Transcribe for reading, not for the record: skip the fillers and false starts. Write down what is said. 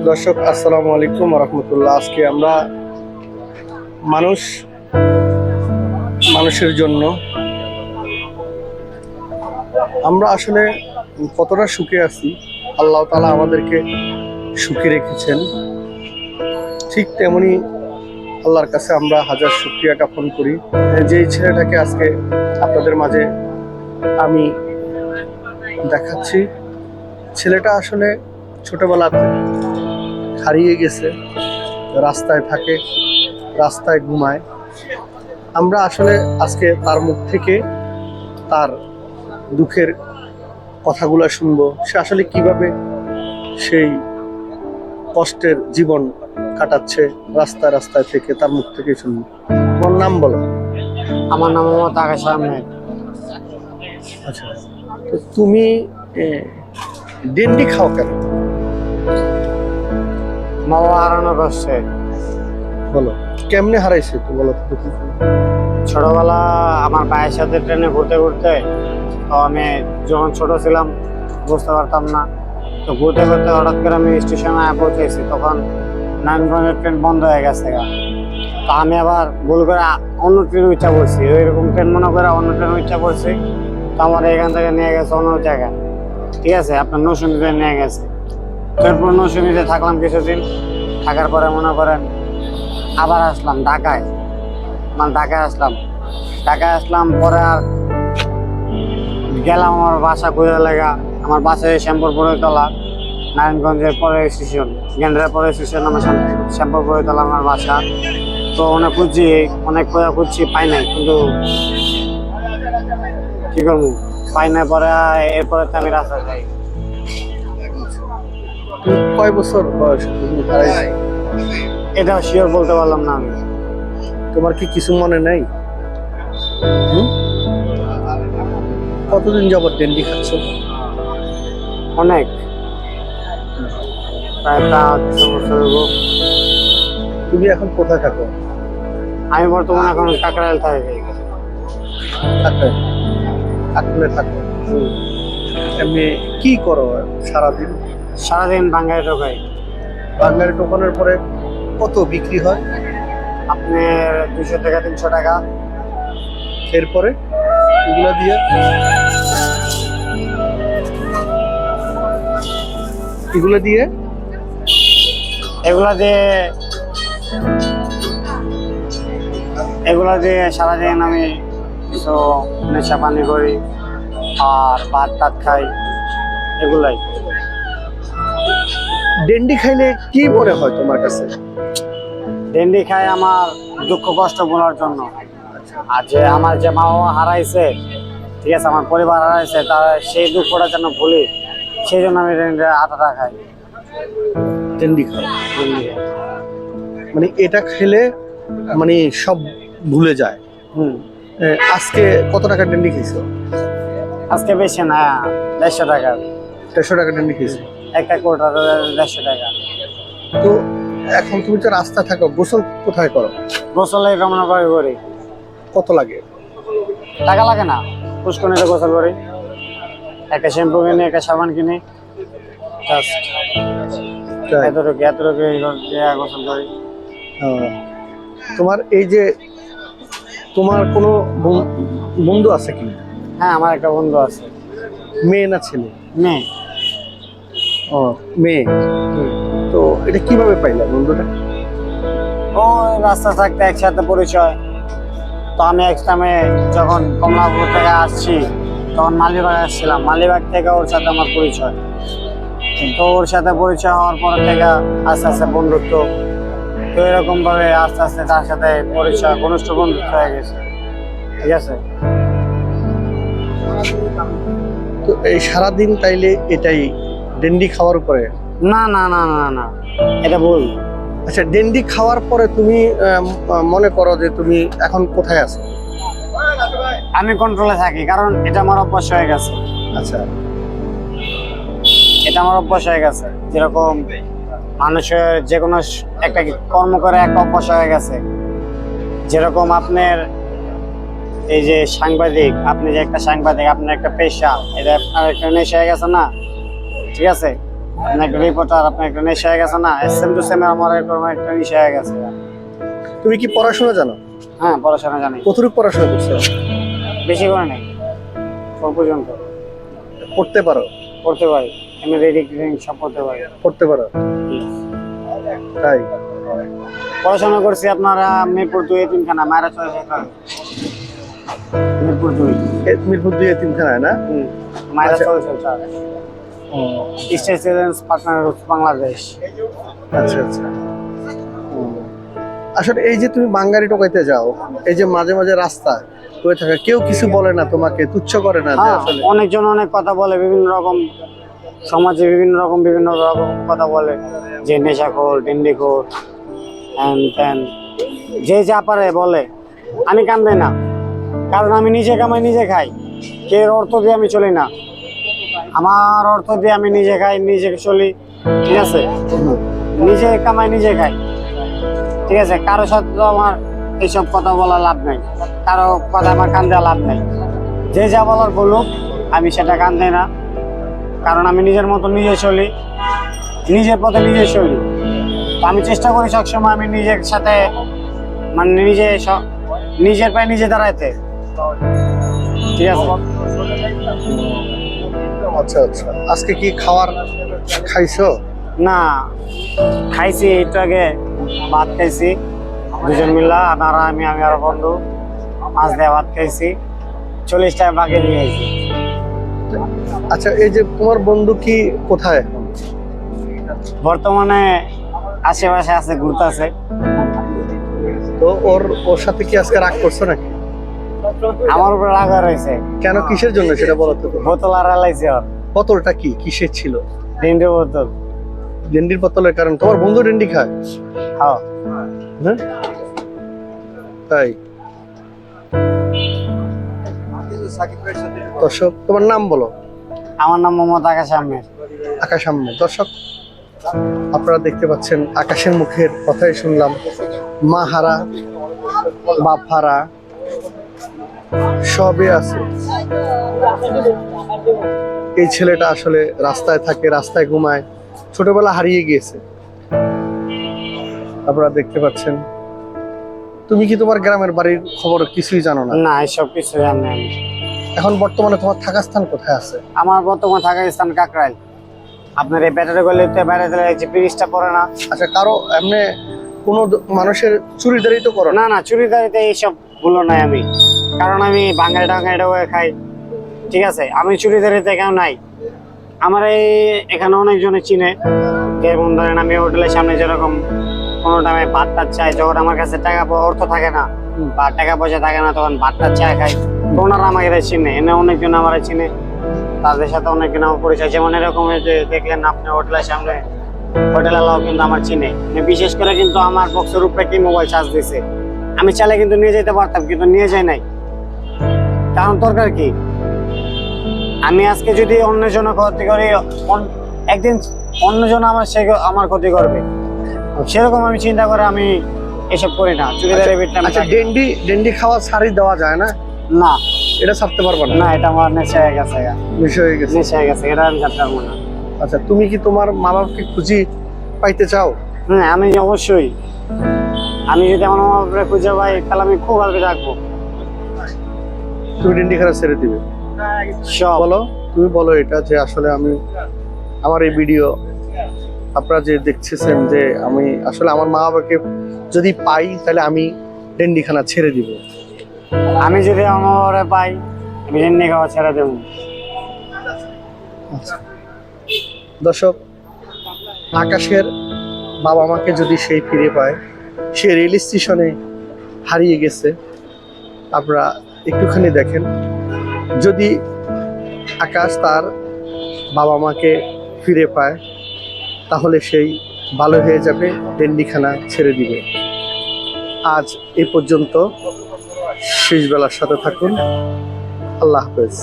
দর্শক আসসালামু আলাইকুম রহমতুল্লাহ। আজকে আমরা মানুষের জন্য আমরা আসলে কতটা সুখে আছি, আল্লাহ তাআলা আমাদেরকে সুখে রেখেছেন। ঠিক তেমনি আল্লাহর কাছে আমরা হাজার শুকরিয়া জ্ঞাপন করি যে এই ছেলেটাকে আজকে আপনাদের মাঝে আমি দেখাচ্ছি। ছেলেটা আসলে ছোটবেলাতে হারিয়ে গেছে, রাস্তায় থাকে, রাস্তায় ঘুমায়। আমরা আসলে আজকে তার মুখ থেকে তার দুঃখের কথাগুলো শুনবো, সে আসলে কিভাবে সেই কষ্টের জীবন কাটাচ্ছে রাস্তায় রাস্তায় থেকে, তার মুখ থেকে শুনবো। তোমার নাম বলো। আমার নাম মোহাম্মদ আকাশ আহমেদ। আচ্ছা, তো তুমি ডেন্ডি খাও কেন? বাবা হারানো কষ্টে। বলো কেমনে হারাইছে তো বলো তো। ছোটবেলা আমার ভাইয়ের সাথে ট্রেনে ঘুরতে ঘুরতে, তো আমি যখন ছোট ছিলাম বুঝতে পারতাম না, তো ঘুরতে ঘুরতে হঠাৎ করে আমি স্টেশনে পৌঁছেছি, তখন নারায়ণগঞ্জের ট্রেন বন্ধ হয়ে গেছে। তো আমি আবার ভুল করে অন্য ট্রেন ইচ্ছা করছি, ওইরকম ট্রেন মনে করে অন্য ট্রেন ইচ্ছা করছি। তো আমার এখান থেকে নিয়ে গেছে অন্য জায়গায়, ঠিক আছে, আপনার নৌসুনিতে নিয়ে গেছে। তারপর নৌসুনিতে থাকলাম কিছুদিন, থাকার পরে মনে করেন আবার আসলাম ঢাকায়, ঢাকায় আসলাম পরে আর গেলাম আমার বাসা খুঁজে লেগা। আমার বাসায় শ্যামপুর বড়ইতলা, নারায়ণগঞ্জের পরের স্টেশন, গেন্ডারের পরের স্টেশন আমার শ্যামপুর বড়ইতলা আমার বাসা। তো অনেক খুঁজছি পাই নাই, কিন্তু কি করবো, পাই নাই। পরে এরপরে তো আমি রাস্তা যাই। কয় বছর বয়স তুমি হারাইছো? এটা শিওর বলতে পারলাম না আমি। তোমার কি কিছু মনে নেই? কতদিন যাবত ডেন্ডি খাচ্ছ? অনেক, প্রায় 5 বছর হলো। তুমি এখন কোথায় থাকো? আমি বর্তমানে এখন কাকরাইল থাকি। কাকরাইলে থাকো? এমনি কি করো সারাদিন? সারাদিন বাঙ্গায় ঢোকাই। বাঙালি টোকানোর পরে কত বিক্রি হয়? আপনার 200 টাকা 300 টাকা। এরপরে এগুলা দিয়ে এগুলা দিয়ে সারাদিন আমি কিছু নেশা পানি করি আর ভাত টাত খাই, এগুলাই। ডেন্ডি খাইলে কি মনে হয় তোমার কাছে? ডেন্ডি খাই আমার দুঃখ কষ্ট ভোলার জন্য। আর যে আমার যে মা বাবা হারাইছে, ঠিক আছে, আমার পরিবার হারাইছে, তার সেই দুঃখটা যেন ভুলি, সেই জন্য আমি আটাটা খাই। ডেন্ডি খাও মানে এটা খেলে মানে সব ভুলে যায়। আজকে কত টাকা ডেন্ডি খেয়েছো? আজকে বেশি না, 150 টাকা। 150 টাকা ডেন্ডি খেয়েছো? একটা কোটা 150 টাকা। তো এখন তুমি তো রাস্তা থাকো, গোসল কোথায় করো? গোসলে কামনা করি। কত লাগে? টাকা লাগে না, পুষ্করণীতে গোসল করি। একটা শ্যাম্পু কিনি, একটা সাবান কিনি, এতটুকু গোসল করি। তোমার এই যে তোমার কোনো বন্ধু আছে কি? হ্যাঁ, আমার একটা বন্ধু আছে। মেয়ে না ছেলে? মেয়ে। ও মেয়ে। তো এটা কিভাবে পাইলা বন্ধুটা? ও রাস্তা থাকতে একসাথে পরিচয়। তো আমি এক টাইমে যখন কমলাপুর থেকে আসছি, তখন মালিবাগ আসছিলাম, মালিবাগ থেকে ওর সাথে আমার পরিচয়। তো ওর সাথে পরিচয় হওয়ার পর থেকে আস্তে আস্তে বন্ধুত্ব, তো এরকম ভাবে আস্তে আস্তে তার সাথে পরিচয়, ঘনিষ্ঠ বন্ধুত্ব হয়ে গেছে, ঠিক আছে। তো এই সারাদিন তাইলে এটাই ডেন্ডি খাওয়ার পরে? না না না না না, এটা ভুল। আচ্ছা, ডেন্ডি খাওয়ার পরে তুমি মনে করো যে তুমি এখন কোথায় আছো? আমি কন্ট্রোলে থাকি, কারণ এটা আমার অভ্যাস হয়ে গেছে। আচ্ছা, এটা আমার অভ্যাস হয়ে গেছে। যেরকম মানুষের যে কোনো একটা কর্ম করে একটা অভ্যাস হয়ে গেছে। যেরকম আপনার এই যে সাংবাদিক, আপনি যে একটা সাংবাদিক, আপনার একটা পেশা, এটা আপনার একটা নেশা হয়ে গেছে না, ঠিক আছে। আপনি একটা রিপোর্টার, আপনি একটা নেশা হয়ে গেছে না, সেম টু সেম আমার এরকম একটা নেশা হয়ে গেছে। তুমি কি পড়াশোনা জানো? হ্যাঁ, পড়াশোনা জানি। কতটুকু পড়াশোনা করছো? বেশি করে নেই, ফোর পর্যন্ত পড়তে পারো? পড়তে পারি, আমি রেডিং সব পড়তে পারি। পড়তে পারো? তাই? পড়াশোনা করছি আপনারা মিরপুর 2 এতিমখানা, মায়েরা চলে যেতে হবে। মিরপুর 2। মিরপুর 2 এতিমখানায় না? মায়েরা আচ্ছা। চলে যেতে হবে। State children's partner Bangladesh. আচ্ছা আচ্ছা। আসলে এই যে তুমি বাঙ্গারি টোকাইতে যাও, এই যে মাঝে মাঝে রাস্তা হয়ে থাকে, কেউ কিছু বলে না তোমাকে, তুচ্ছ করে না যে হ্যাঁ, আসলে? অনেকজন অনেক কথা বলে, বিভিন্ন রকম সমাজে বিভিন্ন রকম কথা বলে, যে নেশাখোর, ডিন্ডিখোর, হ্যান ত্যান, যে যা পারে বলে। আমি কান দেই না, কারণ আমি নিজে কামাই নিজে খাই, কে অর্থ দিয়ে আমি চলি না। আমার অর্থ দিয়ে আমি নিজে খাই, নিজে চলি, ঠিক আছে? নিজে কামাই নিজে খাই, ঠিক আছে? কারো সাথে তো আমার এইসব কথা বলা লাভ নাই, কারো কথা আমার কান দেওয়া লাভ নাই। যে যা বলার বলুক, আমি সেটা কান দেই না, কারণ আমি নিজের মতো নিজে চলি, নিজের পথে নিজে চলি। তো আমি চেষ্টা করি সবসময় আমি নিজের সাথে, মানে নিজের পায়ে নিজে দাঁড়াইতে, ঠিক আছে? আচ্ছা আচ্ছা। আজকে কি খাইছো? না, খাইছি একটু আগে, ভাত খাইছি দুজন মিল্লা, আপনারা আমি আর বন্ধু, মাছ দিয়ে ভাত খাইছি, 40 টাকা বাকি নিয়ে আইছি। আচ্ছা, এই যে তোমার বন্ধু কি কোথায় এখন? বর্তমানে আশেপাশে আছে, ঘুরতেছে। তো ওর সাথে কি আজকে রাগ করছো নাকি? আমার উপরে রাগ রয়েছে। কেন, কিসের জন্য সেটা বলো তো। বোতল আর আলাইছে, ওর বোতলটা কি কিসের ছিল? তিনটে বোতল। ডেন্ডির বোতলের কারণ তোমার বন্ধু ডেন্ডি খায়? হ্যাঁ। হ্যাঁ, তাই? দর্শক, তোমার নাম বলো। আমার নাম মোহাম্মদ আকাশ আহমেদ। আকাশ আহমেদ। দর্শক, আপনারা দেখতে পাচ্ছেন আকাশের মুখের কথাই শুনলাম, মা হারা, বাপ হারা, সবই আছে। এই ছেলেটা আসলে রাস্তায় থাকে, রাস্তায় ঘুমায়, ছোটবেলা হারিয়ে গিয়েছে। আপনারা দেখতে পাচ্ছেন। তুমি কি তোমার গ্রামের বাড়ির খবর কিছুই জানো না? না, এসব কিছু জানি না আমি। এখন বর্তমানে তোমার থাকার স্থান কোথায় আছে? আমার বর্তমান থাকার স্থান কাকরাইল। আপনার এই ব্যাটারি গলিতে বেড়াতে যে ব্রিজটা পড়ে না? আচ্ছা, কারো এমনি কোনো মানুষের চুরিদারি তো করো না? না, চুরিদারিতে এইসব গুলো নাই আমি, কারণ আমি বাঙালি খাই, ঠিক আছে? আমি চুরিদারিতে কেউ নাই। আমার এখানে অনেকজনে চিনে, যেমন ধরেন আমি হোটেলের সামনে যেরকম কোনো টাইমে ভাত টাত চাই, যখন আমার কাছে অর্থ থাকে না বা টাকা পয়সা থাকে না, তখন ভাত টাত চা খাই, তো ওনারা আমাকে চিনে, এনে অনেকজন আমার চিনে, তাদের সাথে অনেকজন আমার পরিচয়। যেমন এরকম যে দেখলেন আপনি হোটেলের সামনে, হোটেলালাও কিন্তু আমার চিনে। বিশেষ করে কিন্তু আমার বক্সের উপরে কি মোবাইল চার্জ দিছে, আমি চাইলে কিন্তু নিয়ে যেতে পারতাম, কিন্তু নিয়ে যাই নাই, কারণ দরকার কি? আমি আজকে যদি অন্যজনের ক্ষতি করি, একদিন অন্যজন আমার ক্ষতি করবে, সেরকম আমি চিন্তা করে আমি এসব করি না। চুড়িদারের ভিতরে আচ্ছা, ডেন্ডি খাওয়া ছাড়ি দেওয়া যায় না? না, এটা ছাড়তে পারবো না? না, এটা আমার নেশা হয়ে গেছে, বিষয় হয়ে গেছে। নেশা হয়ে গেছে, এটা আমি ছাড়তে পারবো না। আচ্ছা, তুমি কি তোমার মা বাবাকে খুঁজি পাইতে চাও? হ্যাঁ, আমি অবশ্যই, আমি যদি আমার মা বাবাকে খুঁজে পাই তাহলে আমি খুব ভালো রাখবো। তুমি ডেন্ডি খাওয়া ছেড়ে দিবে? সব বলো, তুমি বলো এটা, যে আসলে আমি আমার এই ভিডিও আপনারা যে দেখছেন, যে আমি আসলে আমার মা বাবাকে যদি পাই তাহলে আমি ডেন্ডিখানা ছেড়ে দিব। আমি যদি আমার বাবারে পাই, আমি এমনি খাওয়া ছেড়ে দেবো। দর্শক, আকাশের বাবা মাকে যদি সেই ফিরে পায়, সে রেল স্টেশনে হারিয়ে গেছে, আপনারা একটুখানি দেখেন। যদি আকাশ তার বাবা মাকে ফিরে পায়, তাহলে সেই ভালো হয়ে যাবে, ডেন্ডিখানা ছেড়ে দিবে। আজ এই পর্যন্ত, শেষ বেলার সাথে থাকুন। আল্লাহ হাফেজ।